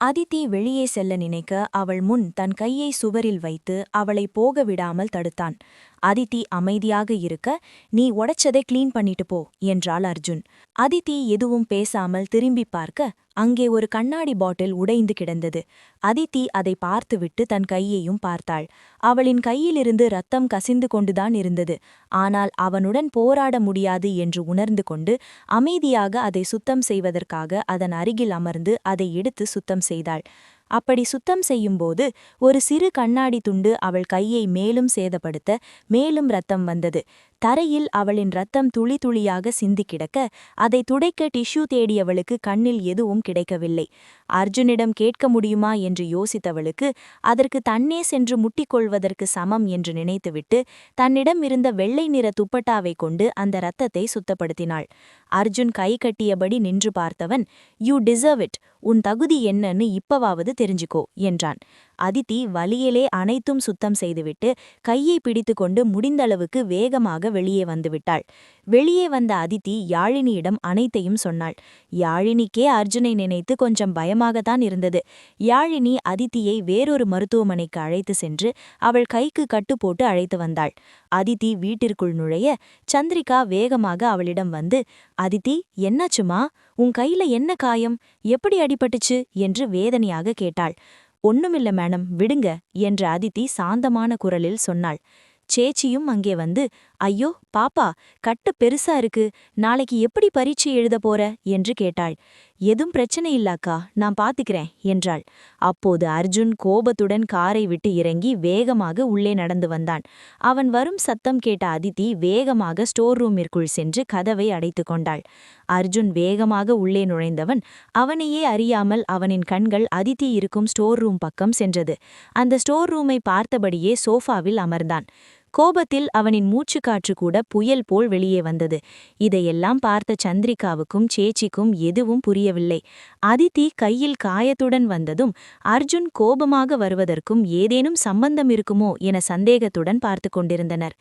அதித்தி வெளியே செல்ல நினைக்க அவள் முன் தன் கையை சுவரில் வைத்து அவளை போக விடாமல் தடுத்தான். அதித்தி அமைதியாக இருக்க, "நீ உடைச்சதை கிளீன் பண்ணிட்டு போ" என்றாள் அர்ஜுன். அதித்தி எதுவும் பேசாமல் திரும்பி பார்க்க, அங்கே ஒரு கண்ணாடி பாட்டில் உடைந்து கிடந்தது. அதித்தி அதை பார்த்துவிட்டு தன் கையையும் பார்த்தாள். அவளின் கையிலிருந்து ரத்தம் கசிந்து கொண்டுதான் இருந்தது. ஆனால் அவனுடன் போராட முடியாது என்று உணர்ந்து கொண்டு அமைதியாக அதை சுத்தம் செய்வதற்காக அதன் அருகில் அமர்ந்து அதை எடுத்து சுத்தம் செய்தாள். அப்படி சுத்தம் செய்யும்போது ஒரு சிறு கண்ணாடி துண்டு அவள் கையை மேலும் சேதப்படுத்த மேலும் ரத்தம் வந்தது. தரையில் அவளின் ரத்தம் துளி துளியாக சிந்தி கிடக்க, அதை துடைக்க டிஷ்யூ தேடியவளுக்கு கண்ணில் எதுவும் கிடைக்கவில்லை. அர்ஜுனிடம் கேட்க முடியுமா என்று யோசித்தவளுக்கு அதற்கு தன்னே சென்று முட்டிக்கொள்வதற்கு சமம் என்று நினைத்துவிட்டு தன்னிடம் இருந்த வெள்ளை நிற துப்பட்டாவை கொண்டு அந்த இரத்தத்தை சுத்தப்படுத்தினாள். அர்ஜுன் கை கட்டியபடி நின்று பார்த்தவன், "யூ டிசர்வ் இட், உன் தகுதி என்னன்னு இப்பவாவது தெரிஞ்சுக்கோ" என்றான். அதித்தி வலியிலே அனைத்தும் சுத்தம் செய்துவிட்டு கையை பிடித்துக்கொண்டு முடிந்தளவுக்கு வேகமாக வெளியே வந்துவிட்டாள். வெளியே வந்த அதித்தி யாழினியிடம் அனைத்தையும் சொன்னாள். யாழினிக்கே அர்ஜுனை நினைத்து கொஞ்சம் பயமாகத்தான் இருந்தது. யாழினி அதித்தியை வேறொரு மருத்துவமனைக்கு அழைத்து சென்று அவள் கைக்கு கட்டு போட்டு அழைத்து வந்தாள். அதித்தி வீட்டிற்குள் நுழைய சந்திரிகா வேகமாக அவளிடம் வந்து, "அதித்தி, என்னாச்சுமா? உன் கையில என்ன காயம்? எப்படி அடிபட்டுச்சு?" என்று வேதனையாக கேட்டாள். "ஒண்ணுமில்ல மேடம், விடுங்க" என்ற அதித்தி சாந்தமான குரலில் சொன்னாள். சேச்சியும் அங்கே வந்து, "ஐயோ பாப்பா, கட்டு பெருசா இருக்கு, நாளைக்கு எப்படி பரீட்சை எழுத போற?" என்று கேட்டாள். "எதும் பிரச்சனை இல்லாக்கா, நான் பாத்துக்கிறேன்" என்றாள். அப்போது அர்ஜுன் கோபத்துடன் காரை விட்டு இறங்கி வேகமாக உள்ளே நடந்து வந்தான். அவன் வரும் சத்தம் கேட்ட அதித்தி வேகமாக ஸ்டோர் ரூமிற்குள் சென்று கதவை அடைத்து கொண்டாள். அர்ஜுன் வேகமாக உள்ளே நுழைந்தவன் அவனையே அறியாமல் அவனின் கண்கள் அதித்தி இருக்கும் ஸ்டோர் ரூம் பக்கம் சென்றது. அந்த ஸ்டோர் ரூமை பார்த்தபடியே சோஃபாவில் அமர்ந்தான். கோபத்தில் அவனின் மூச்சுக்காற்று கூட புயல் போல் வெளியே வந்தது. இதையெல்லாம் பார்த்த சந்திரிகாவுக்கும் சேச்சிக்கும் எதுவும் புரியவில்லை. அதித்தி கையில் காயத்துடன் வந்ததும் அர்ஜுன் கோபமாக வருவதற்கும் ஏதேனும் சம்பந்தம் இருக்குமோ என சந்தேகத்துடன் பார்த்து கொண்டிருந்தனர்.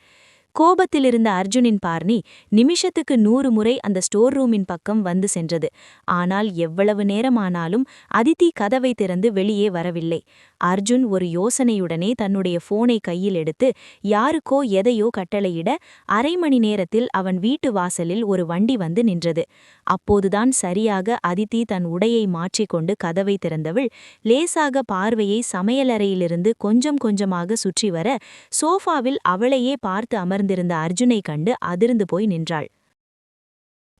கோபத்திலிருந்த அர்ஜுனின் பார்னி நிமிஷத்துக்கு 100 முறை அந்த ஸ்டோர் ரூமின் பக்கம் வந்து சென்றது. ஆனால் எவ்வளவு நேரமானாலும் அதித்தி கதவை திறந்து வெளியே வரவில்லை. அர்ஜுன் ஒரு யோசனையுடனே தன்னுடைய போனை கையில் எடுத்து யாருக்கோ எதையோ கட்டளையிட 1/2 மணி நேரத்தில் அவன் வீட்டு வாசலில் ஒரு வண்டி வந்து நின்றது. அப்போதுதான் சரியாக அதித்தி தன் உடையை மாற்றிக்கொண்டு கதவை திறந்தவள் லேசாக பார்வையை சமையலறையிலிருந்து கொஞ்சம் கொஞ்சமாக சுற்றி வர சோஃபாவில் அவளையே பார்த்து அமர்ந்திருந்த அர்ஜுனை கண்டு அதிர்ந்து போய் நின்றாள்.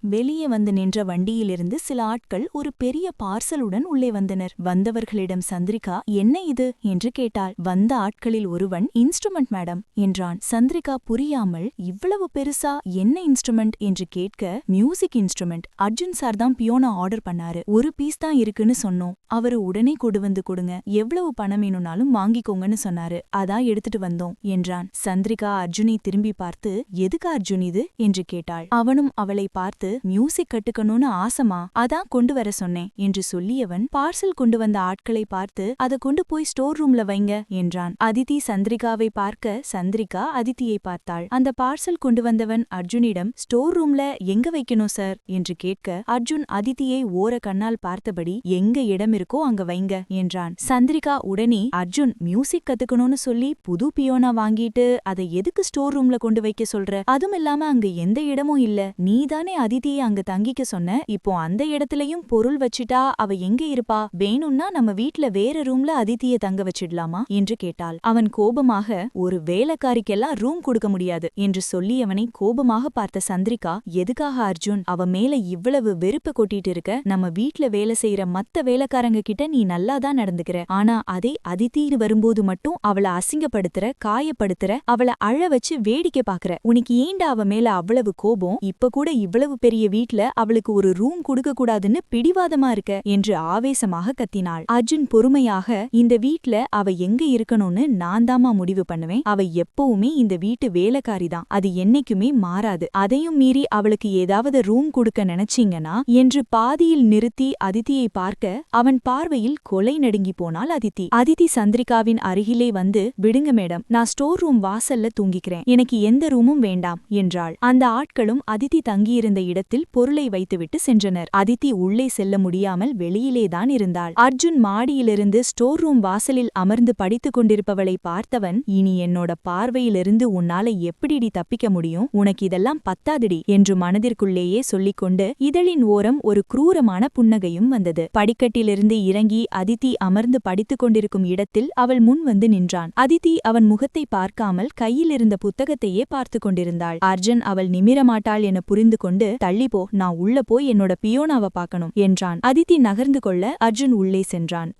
வெளியே வந்து நின்ற வண்டியிலிருந்து சில ஆட்கள் ஒரு பெரிய பார்சலுடன் உள்ளே வந்தனர். வந்தவர்களிடம் சந்திரிகா, "என்ன இது?" என்று கேட்டாள். வந்த ஆட்களில் ஒருவன், "இன்ஸ்ட்ருமெண்ட் மேடம்" என்றான். சந்திரிகா புரியாமல், "இவ்வளவு பெருசா? என்ன இன்ஸ்ட்ருமெண்ட்?" என்று கேட்க, "மியூசிக் இன்ஸ்ட்ருமெண்ட். அர்ஜுன் சார் தான் பியோனா ஆர்டர் பண்ணாரு. ஒரு பீஸ் தான் இருக்குன்னு சொன்னோம். அவரு உடனே கொண்டு வந்து கொடுங்க, எவ்வளவு பணம் வேணும்னாலும் வாங்கிக்கோங்கன்னு சொன்னாரு. அதான் எடுத்துட்டு வந்தோம்" என்றான். சந்திரிகா அர்ஜுனை திரும்பி பார்த்து, "எதுக்கு அர்ஜுன் இது?" என்று கேட்டாள். அவனும் அவளை பார்த்து, "மியூசிக் கட்டுக்கணும்னு ஆசமா, அதான் கொண்டு வர சொன்னேன்" என்று சொல்லியவன் பார்சல் கொண்டு வந்த ஆட்களை பார்த்து, "அதை கொண்டு போய் ஸ்டோர் ரூம்ல வைங்க" என்றான். அதித்தி சந்திரிகாவை பார்க்க சந்திரிகா அதித்தியை பார்த்தாள். அந்த பார்சல் கொண்டு வந்தவன் அர்ஜுனிடம், "ஸ்டோர் ரூம்ல எங்க வைக்கணும் சார்?" என்று கேட்க அர்ஜுன் அதித்தியை ஓர கண்ணால் பார்த்தபடி, "எங்க இடம் இருக்கோ அங்க வைங்க" என்றான். சந்திரிகா உடனே, "அர்ஜுன் மியூசிக் கத்துக்கணும்னு சொல்லி புது பியோனா வாங்கிட்டு அதை எதுக்கு ஸ்டோர் ரூம்ல கொண்டு வைக்க சொல்ற? அதுமில்லாம அங்க எந்த இடமும் இல்ல, நீதானே அதித்தியை அங்க தங்கிக்க சொன்ன. இப்போ அந்த இடத்துலயும் பொருள் வச்சிட்டா அவ எங்க இருப்பா? வேணும்னா நம்ம வீட்ல வேற ரூம்ல அதித்தியை தங்க வச்சிடலாமா?" என்று கேட்டாள். அவன் கோபமாக, "ஒரு வேலைக்காரிக்கெல்லாம் ரூம் கொடுக்க முடியாது" என்று சொல்லியவனை கோபமாக பார்த்த சந்திரிகா, "எதுக்காக அர்ஜுன் அவ மேல இவ்வளவு வெறுப்ப கொட்டிட்டு இருக்க? நம்ம வீட்ல வேலை செய்யற மத்த வேலைக்காரங்க கிட்ட நீ நல்லாதான் நடந்துக்கிற. ஆனா அதே அதித்தின்னு வரும்போது மட்டும் அவளை அசிங்கப்படுத்துற, காயப்படுத்துற, அவளை அழ வச்சு வேடிக்கை பாக்குற. உனக்கு ஏண்டா அவ மேல அவ்வளவு கோபம்? இப்ப கூட இவ்வளவு பெரிய வீட்ல அவளுக்கு ஒரு ரூம் கொடுக்க கூடாதுன்னு பிடிவாதமா இருக்க" என்று ஆவேசமாக கத்தினாள். அர்ஜுன் பொறுமையாக, "இந்த வீட்ல அவ எங்க இருக்கணும்னு நான் தாமா முடிவு பண்ணுவேன். அவ எப்பவுமே இந்த வீட்டு வேலைக்காரிதான், அது என்னைக்குமே மாறாது. அதையும் மீறி அவளுக்கு ஏதாவது ரூம் கொடுக்க நினைச்சீங்கன்னா" என்று பாதியில் நிறுத்தி அதித்தியை பார்க்க அவன் பார்வையில் கொலை நடுங்கி போனாள் அதித்தி. அதித்தி சந்திரிகாவின் அருகிலே வந்து, "விடுங்க மேடம், நான் ஸ்டோர் ரூம் வாசல்ல தூங்கிக்கிறேன், எனக்கு எந்த ரூமும் வேண்டாம்" என்றாள். அந்த ஆட்களும் அதித்தி தங்கியிருந்த இடத்தில் பொருளை வைத்துவிட்டு சென்றனர். அதித்தி உள்ளே செல்ல முடியாமல் வெளியிலேதான் இருந்தாள். அர்ஜுன் மாடியிலிருந்து ஸ்டோர் ரூம் வாசலில் அமர்ந்து படித்துக் கொண்டிருப்பவளை பார்த்தவன், இனி என்னோட பார்வையிலிருந்து உன்னால எப்படிடி தப்பிக்க முடியும், உனக்கு இதெல்லாம் பத்தாதுடி என்று மனதிற்குள்ளேயே சொல்லிக்கொண்டு இதழின் ஓரம் ஒரு குரூரமான புன்னகையும் வந்தது. படிக்கட்டிலிருந்து இறங்கி அதித்தி அமர்ந்து படித்துக் கொண்டிருக்கும் இடத்தில் அவள் முன் வந்து நின்றான். அதித்தி அவன் முகத்தை பார்க்காமல் கையில் இருந்த புத்தகத்தையே பார்த்து கொண்டிருந்தாள். அர்ஜுன் அவள் நிமிரமாட்டாள் என புரிந்து கொண்டு, தள்ளிப்போ, நான் உள்ள போய் என்னோட பியோனாவை பார்க்கணும் என்றான். அதித்தி நகர்ந்து கொள்ள அர்ஜுன் உள்ளே சென்றான்.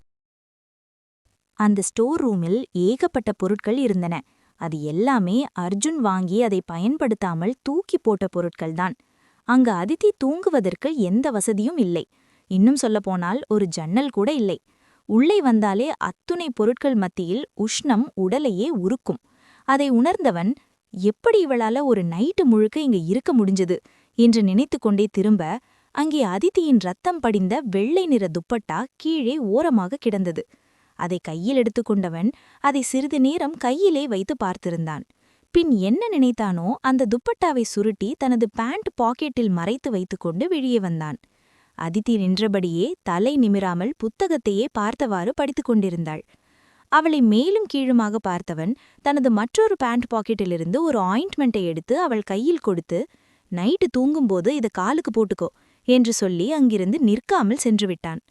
அந்த ஸ்டோர் ரூமில் ஏகப்பட்ட பொருட்கள் இருந்தன. அது எல்லாமே அர்ஜுன் வாங்கி அதை பயன்படுத்தாமல் தூக்கி போட்ட பொருட்கள்தான். அங்கு அதித்தி தூங்குவதற்கு எந்த வசதியும் இல்லை. இன்னும் சொல்லப்போனால் ஒரு ஜன்னல் கூட இல்லை. உள்ளே வந்தாலே அத்துணை பொருட்கள் மத்தியில் உஷ்ணம் உடலையே உருக்கும். அதை உணர்ந்தவன், எப்படி இவளால ஒரு நைட்டு முழுக்க இங்க இருக்க முடிஞ்சது என்று நினைத்து கொண்டே திரும்ப, அங்கே அதித்தியின் ரத்தம் படிந்த வெள்ளை நிற துப்பட்டா கீழே ஓரமாக கிடந்தது. அதை கையில் எடுத்துக்கொண்டவன் அதை சிறிது நேரம் கையிலே வைத்து பார்த்திருந்தான். பின் என்ன நினைத்தானோ அந்த துப்பட்டாவை சுருட்டி தனது பேண்ட் பாக்கெட்டில் மறைத்து வைத்துக்கொண்டு வெளியே வந்தான். அதித்தி நின்றபடியே தலை நிமிராமல் புத்தகத்தையே பார்த்தவாறு படித்துக் கொண்டிருந்தாள். அவளை மேலும் கீழுமாக பார்த்தவன் தனது மற்றொரு பேண்ட் பாக்கெட்டிலிருந்து ஒரு ஆயின்ட்மெண்ட்டை எடுத்து அவள் கையில் கொடுத்து, நைட்டு தூங்கும்போது இதை காலுக்கு போட்டுக்கோ என்று சொல்லி அங்கிருந்து நிற்காமல் சென்றுவிட்டான்.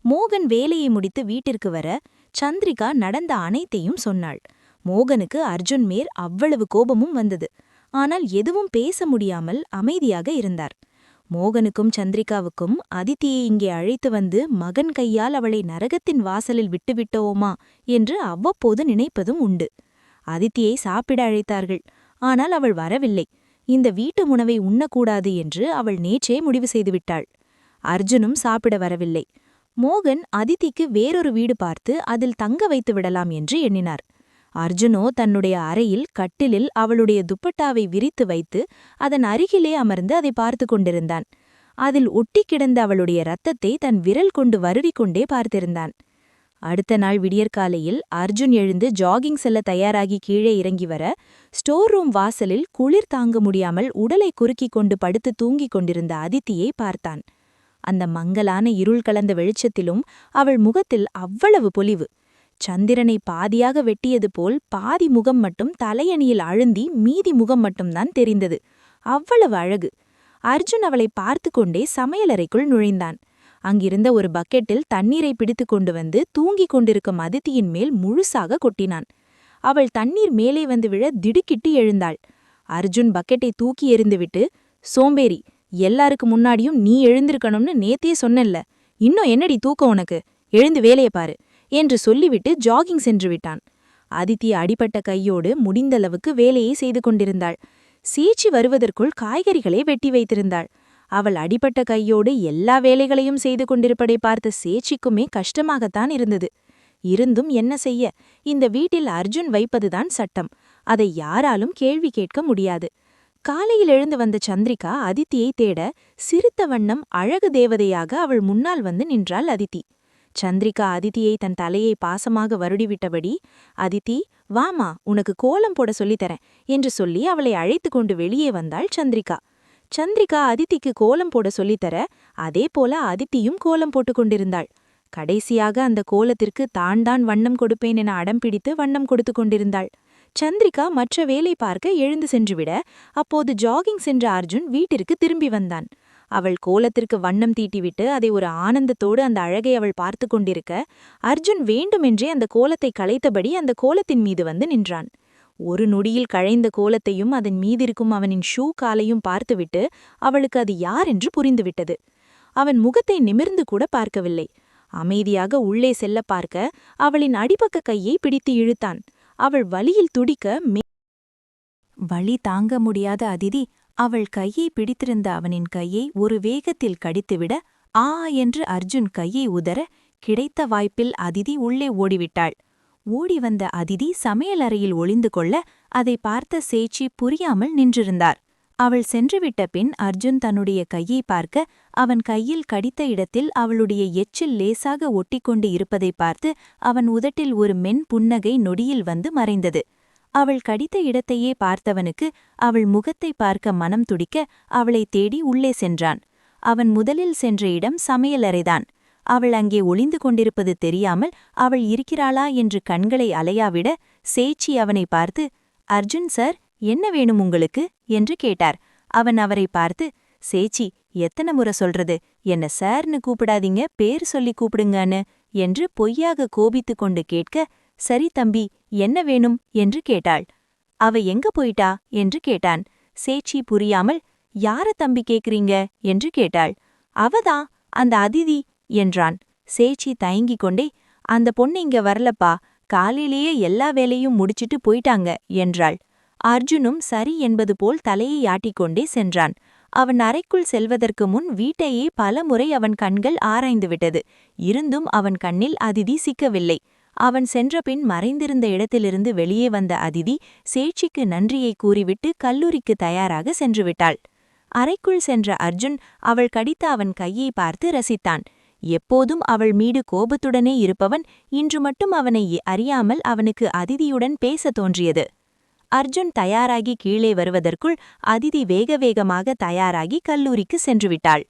மோகன் வேலையை முடித்து வீட்டிற்கு வர சந்திரிகா நடந்த அனைத்தையும் சொன்னாள். மோகனுக்கு அர்ஜுன் மேல் அவ்வளவு கோபமும் வந்தது. ஆனால் எதுவும் பேச முடியாமல் அமைதியாக இருந்தார். மோகனுக்கும் சந்திரிகாவுக்கும் அதித்தியை இங்கே அழைத்து வந்து மகன் கையால் அவளை நரகத்தின் வாசலில் விட்டுவிட்டோமா என்று அவ்வப்போது நினைப்பதும் உண்டு. அதித்தியை சாப்பிட அழைத்தார்கள். ஆனால் அவள் வரவில்லை. இந்த வீட்டு உணவை உண்ணக்கூடாது என்று அவள் நேற்றே முடிவு செய்துவிட்டாள். அர்ஜுனும் சாப்பிட வரவில்லை. மோகன் அதித்திக்கு வேறொரு வீடு பார்த்து அதில் தங்க வைத்து விடலாம் என்று எண்ணினார். அர்ஜுனோ தன்னுடைய அறையில் கட்டிலில் அவளுடைய துப்பட்டாவை விரித்து வைத்து அதன் அருகிலே அமர்ந்து அதை பார்த்து கொண்டிருந்தான். அதில் ஒட்டி கிடந்த அவளுடைய இரத்தத்தை தன் விரல் கொண்டு வருடிக்கொண்டே பார்த்திருந்தான். அடுத்த நாள் விடியற்காலையில் அர்ஜுன் எழுந்து ஜாகிங் செல்ல தயாராகி கீழே இறங்கி வர, ஸ்டோர் ரூம் வாசலில் குளிர் தாங்க முடியாமல் உடலை குறுக்கிக் கொண்டு படுத்து தூங்கிக் கொண்டிருந்த அதித்தியை பார்த்தான். அந்த மங்கலான இருள் கலந்த வெளிச்சத்திலும் அவள் முகத்தில் அவ்வளவு பொலிவு. சந்திரனை பாதியாக வெட்டியது போல் பாதி முகம் மட்டும் தலையணியில் அழுந்தி மீதி முகம் மட்டும்தான் தெரிந்தது. அவ்வளவு அழகு. அர்ஜுன் அவளை பார்த்து கொண்டே சமையலறைக்குள் நுழைந்தான். அங்கிருந்த ஒரு பக்கெட்டில் தண்ணீரை பிடித்து கொண்டு வந்து தூங்கிக் கொண்டிருக்கும் அதித்தியின் மேல் முழுசாக கொட்டினான். அவள் தண்ணீர் மேலே வந்து விழ திடுக்கிட்டு எழுந்தாள். அர்ஜுன் பக்கெட்டை தூக்கி எறிந்துவிட்டு, சோம்பேறி, எல்லாருக்கு முன்னாடியும் நீ எழுந்திருக்கணும்னு நேத்தே சொன்னல்ல, இன்னும் என்னடி தூக்கம் உனக்கு, எழுந்து வேலையை பாரு என்று சொல்லிவிட்டு ஜாகிங் சென்று விட்டான். அதித்தி அடிபட்ட கையோடு முடிந்தளவுக்கு வேலையை செய்து கொண்டிருந்தாள். சீச்சி வருவதற்குள் காய்கறிகளை வெட்டி வைத்திருந்தாள். அவள் அடிபட்ட கையோடு எல்லா வேலைகளையும் செய்து கொண்டிருப்பதை பார்த்த சேச்சிக்குமே கஷ்டமாகத்தான் இருந்தது. இருந்தும் என்ன செய்ய, இந்த வீட்டில் அர்ஜுன் வைப்பதுதான் சட்டம். அதை யாராலும் கேள்வி கேட்க முடியாது. காலையில் எழுந்து வந்த சந்திரிகா அதித்தியை தேட சிரித்த வண்ணம் அழகு தேவதையாக அவள் முன்னால் வந்து நின்றாள் அதித்தி. சந்திரிகா அதித்தியை தன் தலையை பாசமாக வருடிவிட்டபடி, அதித்தி, வாமா, உனக்கு கோலம் போட சொல்லித்தரேன் என்று சொல்லி அவளை அழைத்து கொண்டு வெளியே வந்தாள் சந்திரிகா. சந்திரிகா அதித்திக்கு கோலம் போட சொல்லித்தர, அதே போல அதித்தியும் கோலம் போட்டுக் கொண்டிருந்தாள். கடைசியாக அந்த கோலத்திற்கு தான் வண்ணம் கொடுப்பேன் என அடம் பிடித்து வண்ணம் கொடுத்து கொண்டிருந்தாள். சந்திரிகா மற்ற வேலை பார்க்க எழுந்து சென்றுவிட, அப்போது ஜாகிங் சென்ற அர்ஜுன் வீட்டிற்கு திரும்பி வந்தான். அவள் கோலத்திற்கு வண்ணம் தீட்டிவிட்டு அதை ஒரு ஆனந்தத்தோடு அந்த அழகை அவள் பார்த்து கொண்டிருக்க, அர்ஜுன் வேண்டுமென்றே அந்த கோலத்தை களைத்தபடி அந்த கோலத்தின் மீது வந்து நின்றான். ஒரு நொடியில் கழைந்த கோலத்தையும் அதன் மீதிருக்கும் அவனின் ஷூ காலையும் பார்த்துவிட்டு அவளுக்கு அது யாரென்று புரிந்துவிட்டது. அவன் முகத்தை நிமிர்ந்து கூட பார்க்கவில்லை. அமைதியாக உள்ளே செல்ல பார்க்க அவளின் அடிப்பக்க கையை பிடித்து இழுத்தான். அவள் வலியில் துடிக்க வலி தாங்க முடியாத அதிதி அவள் கையை பிடித்திருந்த அவனின் கையை ஒரு வேகத்தில் கடித்துவிட, ஆ என்று அர்ஜுன் கையை உதற, கிடைத்த வாய்ப்பில் அதிதி உள்ளே ஓடிவிட்டாள். ஓடி வந்த அதிதி சமையலறையில் ஒளிந்து கொள்ள அதை பார்த்த சேச்சி புரியாமல் நின்றிருந்தார். அவள் சென்றுவிட்ட பின் அர்ஜுன் தன்னுடைய கையை பார்க்க அவன் கையில் கடித்த இடத்தில் அவளுடைய எச்சில் லேசாக ஒட்டிக்கொண்டு இருப்பதை பார்த்து அவன் உதட்டில் ஒரு மென் புன்னகை நொடியில் வந்து மறைந்தது. அவள் கடித்த இடத்தையே பார்த்தவனுக்கு அவள் முகத்தை பார்க்க மனம் துடிக்க அவளைத் தேடி உள்ளே சென்றான். அவன் முதலில் சென்ற இடம் சமையலறைதான். அவள் அங்கே ஒளிந்து கொண்டிருப்பது தெரியாமல் அவள் இருக்கிறாளா என்று கண்களை அலையாவிட சேச்சி அவனை பார்த்து, அர்ஜுன் சார், என்ன வேணும் உங்களுக்கு என்று கேட்டார். அவன் அவரை பார்த்து, சேச்சி, எத்தனை முறை சொல்றது, என்ன சார்னு கூப்பிடாதீங்க, பேர் சொல்லி கூப்பிடுங்கன்னு என்று பொய்யாக கோபித்துக் கொண்டு கேட்க, சரி தம்பி, என்ன வேணும் என்று கேட்டாள். அவ எங்க போயிட்டா என்று கேட்டான். சேச்சி புரியாமல், யார தம்பி கேக்குறீங்க என்று கேட்டாள். அவதான், அந்த அதிதி என்றான். சேச்சி தயங்கிக் கொண்டே, அந்த பொண்ணு இங்க வரலப்பா, காலையிலேயே எல்லா வேலையும் முடிச்சிட்டு போயிட்டாங்க என்றாள். அர்ஜுனும் சரி என்பது போல் தலையை ஆட்டிக்கொண்டே சென்றான். அவன் அறைக்குள் செல்வதற்கு முன் வீட்டையே பலமுறை அவன் கண்கள் ஆராய்ந்துவிட்டது. இருந்தும் அவன் கண்ணில் அதிதி சிக்கவில்லை. அவன் சென்றபின் மறைந்திருந்த இடத்திலிருந்து வெளியே வந்த அதிதி சேட்சிக்கு நன்றியை கூறிவிட்டு கல்லூரிக்கு தயாராக சென்றுவிட்டாள். அறைக்குள் சென்ற அர்ஜுன் அவள் கடித்த அவன் கையை பார்த்து ரசித்தான். எப்போதும் அவள் மீது கோபத்துடனே இருப்பவன் இன்று மட்டும் அவனை அறியாமல் அவனுக்கு அதிதியுடன் பேசத் தோன்றியது. அர்ஜுன் தயாராகி கீழே வருவதற்குள் அதிதி வேக வேகமாக தயாராகி கல்லூரிக்கு சென்றுவிட்டாள்.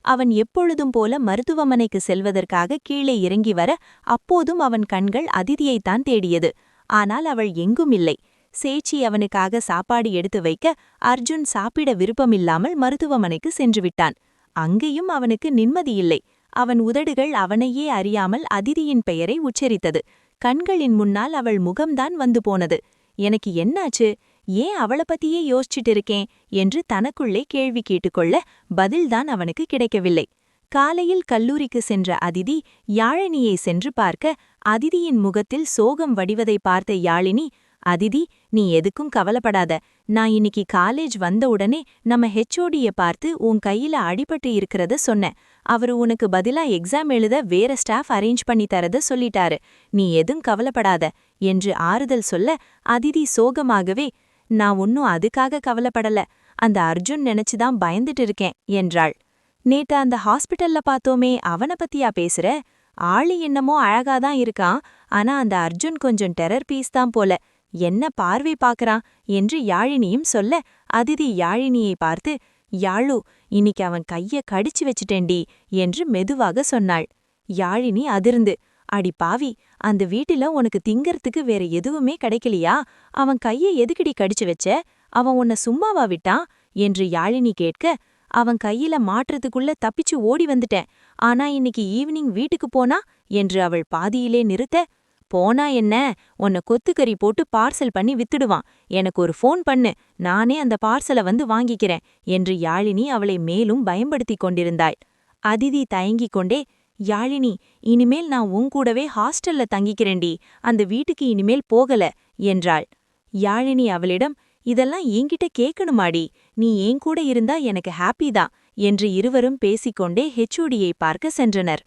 அவன் எப்பொழுதும் போல மருத்துவமனைக்கு செல்வதற்காக கீழே இறங்கி வர அப்போதும் அவன் கண்கள் அதிதியைத்தான் தேடியது. ஆனால் அவள் எங்கும் இல்லை. சேச்சி அவனுக்காக சாப்பாடு எடுத்து வைக்க அர்ஜுன் சாப்பிட விருப்பமில்லாமல் மருத்துவமனைக்கு சென்றுவிட்டான். அங்கேயும் அவனுக்கு நிம்மதியில்லை. அவன் உதடுகள் அவனையே அறியாமல் அதிதியின் பெயரை உச்சரித்தது. கண்களின் முன்னால் அவள் முகம்தான் வந்து போனது. எனக்கு என்னாச்சு, ஏன் அவளை பத்தியே யோசிச்சுட்டு இருக்கேன் என்று தனக்குள்ளே கேள்வி கேட்டுக்கொள்ள பதில்தான் அவனுக்கு கிடைக்கவில்லை. காலையில் கல்லூரிக்கு சென்ற அதிதி யாழினியை சென்று பார்க்க அதிதியின் முகத்தில் சோகம் வடிவதை பார்த்த யாழினி, அதிதி, நீ எதுக்கும் கவலைப்படாத, நான் இன்னைக்கு காலேஜ் வந்த உடனே நம்ம ஹெச்ஓடிய பார்த்து உன் கையில அடிபட்டு இருக்கிறத சொன்னேன். அவரு உனக்கு பதிலா எக்ஸாம் எழுத வேற ஸ்டாஃப் அரேஞ்ச் பண்ணி தரத சொல்லிட்டாரு. நீ எதுவும் கவலைப்படாத என்று ஆறுதல் சொல்ல அதிதி சோகமாகவே, நான் ஒன்னும் அதுக்காக கவலைப்படல, அந்த அர்ஜுன் நினைச்சுதான் பயந்துட்டு இருக்கேன் என்றாள். நேத்து அந்த ஹாஸ்பிட்டல்ல பார்த்தோமே, அவனை பத்தியா பேசுற? ஆளு என்னமோ அழகாதான் இருக்கான், ஆனா அந்த அர்ஜுன் கொஞ்சம் டெரர் பீஸ் தான் போல, என்ன பார்வை பாக்குறான் என்று யாழினியும் சொல்ல அதிதி யாழினியை பார்த்து, யாழு, இன்னைக்கு அவன் கைய கடிச்சு வச்சுட்டேன்டி என்று மெதுவாக சொன்னாள். யாழினி அதிர்ந்து, அடி பாவி, அந்த வீட்டில உனக்கு திங்கறதுக்கு வேற எதுவுமே கிடைக்கலையா? அவன் கையை எதுக்குடி கடிச்சு வச்ச? அவன் உன்னை சும்மாவா விட்டான் என்று யாழினி கேட்க, அவன் கையில மாற்றத்துக்குள்ள தப்பிச்சு ஓடி வந்துட்டேன். ஆனா இன்னைக்கு ஈவினிங் வீட்டுக்கு போனா என்று அவள் பாதியிலே நிறுத்த, போனா என்ன, உன்னை கொத்துக்கறி போட்டு பார்சல் பண்ணி வித்துடுவான். எனக்கு ஒரு ஃபோன் பண்ணு, நானே அந்த பார்சலை வந்து வாங்கிக்கிறேன் என்று யாழினி அவளை மேலும் பயன்படுத்திக் கொண்டிருந்தாள். அதிதி தயங்கிக் கொண்டே, யாழினி, இனிமேல் நான் உன்கூடவே ஹாஸ்டல்ல தங்கிக்கிறேன்டி, அந்த வீட்டுக்கு இனிமேல் போகல என்றாள். யாழினி அவளிடம், இதெல்லாம் என்கிட்ட கேட்கணுமாடி, நீ என் கூட இருந்தா எனக்கு ஹாப்பி தான் என்று இருவரும் பேசிக்கொண்டே ஹெச்ஓடியை பார்க்க சென்றனர்.